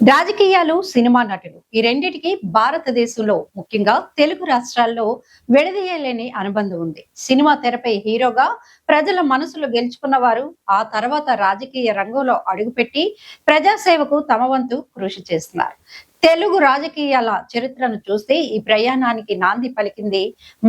రాజకీయాలు, సినిమా నటులు ఈ రెండిటికి భారతదేశంలో ముఖ్యంగా తెలుగు రాష్ట్రాల్లో విడదీయలేని అనుబంధం ఉంది. సినిమా తెరపై హీరోగా ప్రజల మనసులు గెలుచుకున్న వారు ఆ తర్వాత రాజకీయ రంగంలో అడుగుపెట్టి ప్రజాసేవకు తమ వంతు కృషి చేస్తున్నారు. తెలుగు రాజకీయాల చరిత్రను చూస్తే ఈ ప్రయాణానికి నాంది పలికింది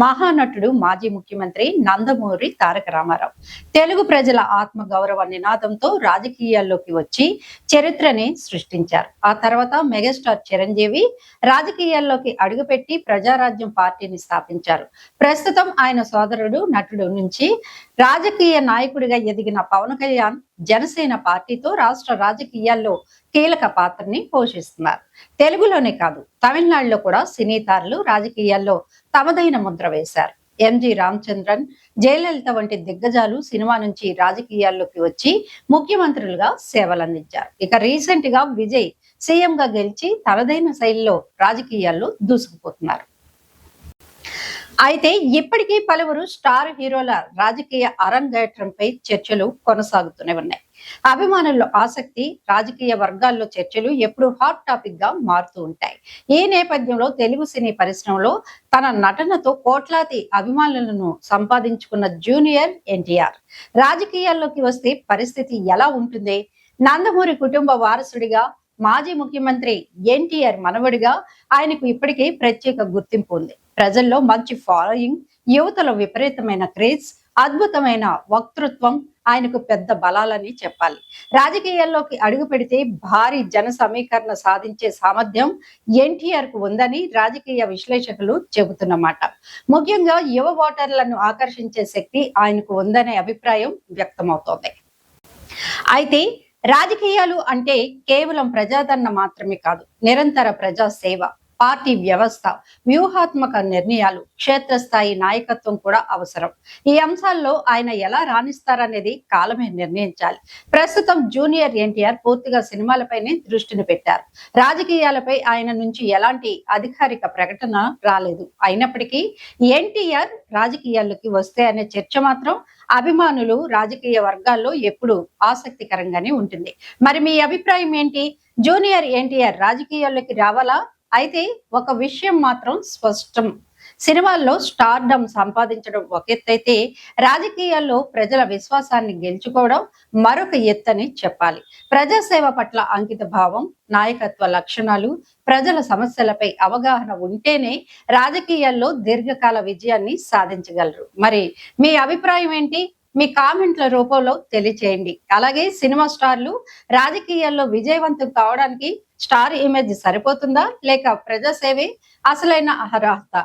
మహానటుడు, మాజీ ముఖ్యమంత్రి నందమూరి తారక రామారావు. తెలుగు ప్రజల ఆత్మ గౌరవ నినాదంతో రాజకీయాల్లోకి వచ్చి చరిత్రని సృష్టించారు. ఆ తర్వాత మెగాస్టార్ చిరంజీవి రాజకీయాల్లోకి అడుగుపెట్టి ప్రజారాజ్యం పార్టీని స్థాపించారు. ప్రస్తుతం ఆయన సోదరుడు నటుడు నుంచి రాజకీయ నాయకుడిగా ఎదిగిన పవన్ కళ్యాణ్ జనసేన పార్టీతో రాష్ట్ర రాజకీయాల్లో కీలక పాత్రని పోషిస్తున్నారు. తెలుగులోనే కాదు, తమిళనాడులో కూడా సినీ తారలు రాజకీయాల్లో తమదైన ముద్ర వేశారు. ఎంజి రామచంద్రన్, జయలలిత వంటి దిగ్గజాలు సినిమా నుంచి రాజకీయాల్లోకి వచ్చి ముఖ్యమంత్రులుగా సేవలందించారు. ఇక రీసెంట్ గా విజయ్ సీఎం గా గెలిచి తనదైన శైలిలో రాజకీయాల్లో దూసుకుపోతున్నారు. అయితే ఇప్పటికీ పలువురు స్టార్ హీరోల రాజకీయ అరంగేట్రంపై చర్చలు కొనసాగుతూనే ఉన్నాయి. అభిమానుల్లో ఆసక్తి, రాజకీయ వర్గాల్లో చర్చలు ఎప్పుడూ హాట్ టాపిక్ గా మారుతూ ఉంటాయి. ఈ నేపథ్యంలో తెలుగు సినీ పరిశ్రమలో తన నటనతో కోట్లాది అభిమానులను సంపాదించుకున్న జూనియర్ ఎన్టీఆర్ రాజకీయాల్లోకి వస్తే పరిస్థితి ఎలా ఉంటుంది? నందమూరి కుటుంబ వారసుడిగా, మాజీ ముఖ్యమంత్రి ఎన్టీఆర్ మనవడిగా ఆయనకు ఇప్పటికీ ప్రత్యేక గుర్తింపు ఉంది. ప్రజల్లో మంచి ఫాలోయింగ్, యువతలో విపరీతమైన క్రేజ్, అద్భుతమైన వక్తృత్వం ఆయనకు పెద్ద బలాలని చెప్పాలి. రాజకీయాల్లోకి అడుగు పెడితే భారీ జన సమీకరణ సాధించే సామర్థ్యం ఎన్టీఆర్ కు ఉందని రాజకీయ విశ్లేషకులు చెబుతున్నమాట. ముఖ్యంగా యువ ఓటర్లను ఆకర్షించే శక్తి ఆయనకు ఉందనే అభిప్రాయం వ్యక్తమవుతోంది. అయితే రాజకీయాలు అంటే కేవలం ప్రజాదరణ మాత్రమే కాదు, నిరంతర ప్రజా సేవ, పార్టీ వ్యవస్థ, వ్యూహాత్మక నిర్ణయాలు, క్షేత్రస్థాయి నాయకత్వం కూడా అవసరం. ఈ అంశాల్లో ఆయన ఎలా రాణిస్తారనేది కాలమే నిర్ణయించాలి. ప్రస్తుతం జూనియర్ ఎన్టీఆర్ పూర్తిగా సినిమాలపైనే దృష్టిని పెట్టారు. రాజకీయాలపై ఆయన నుంచి ఎలాంటి అధికారిక ప్రకటన రాలేదు. అయినప్పటికీ ఎన్టీఆర్ రాజకీయాల్లోకి వస్తే అనే చర్చ మాత్రం అభిమానులు, రాజకీయ వర్గాల్లో ఎప్పుడు ఆసక్తికరంగానే ఉంటుంది. మరి మీ అభిప్రాయం ఏంటి? జూనియర్ ఎన్టీఆర్ రాజకీయాల్లోకి రావాలా? అయితే ఒక విషయం మాత్రం స్పష్టం, సినిమాల్లో స్టార్డమ్ సంపాదించడం ఒక ఎత్తైతే రాజకీయాల్లో ప్రజల విశ్వాసాన్ని గెలుచుకోవడం మరొక ఎత్తని చెప్పాలి. ప్రజాసేవ పట్ల అంకిత భావం, నాయకత్వ లక్షణాలు, ప్రజల సమస్యలపై అవగాహన ఉంటేనే రాజకీయాల్లో దీర్ఘకాల విజయాన్ని సాధించగలరు. మరి మీ అభిప్రాయం ఏంటి? మీ కామెంట్ల రూపంలో తెలియచేయండి. అలాగే సినిమా స్టార్లు రాజకీయాల్లో విజయవంతం కావడానికి స్టార్ ఇమేజ్ సరిపోతుందా, లేక ప్రజాసేవే అసలైన అర్హత?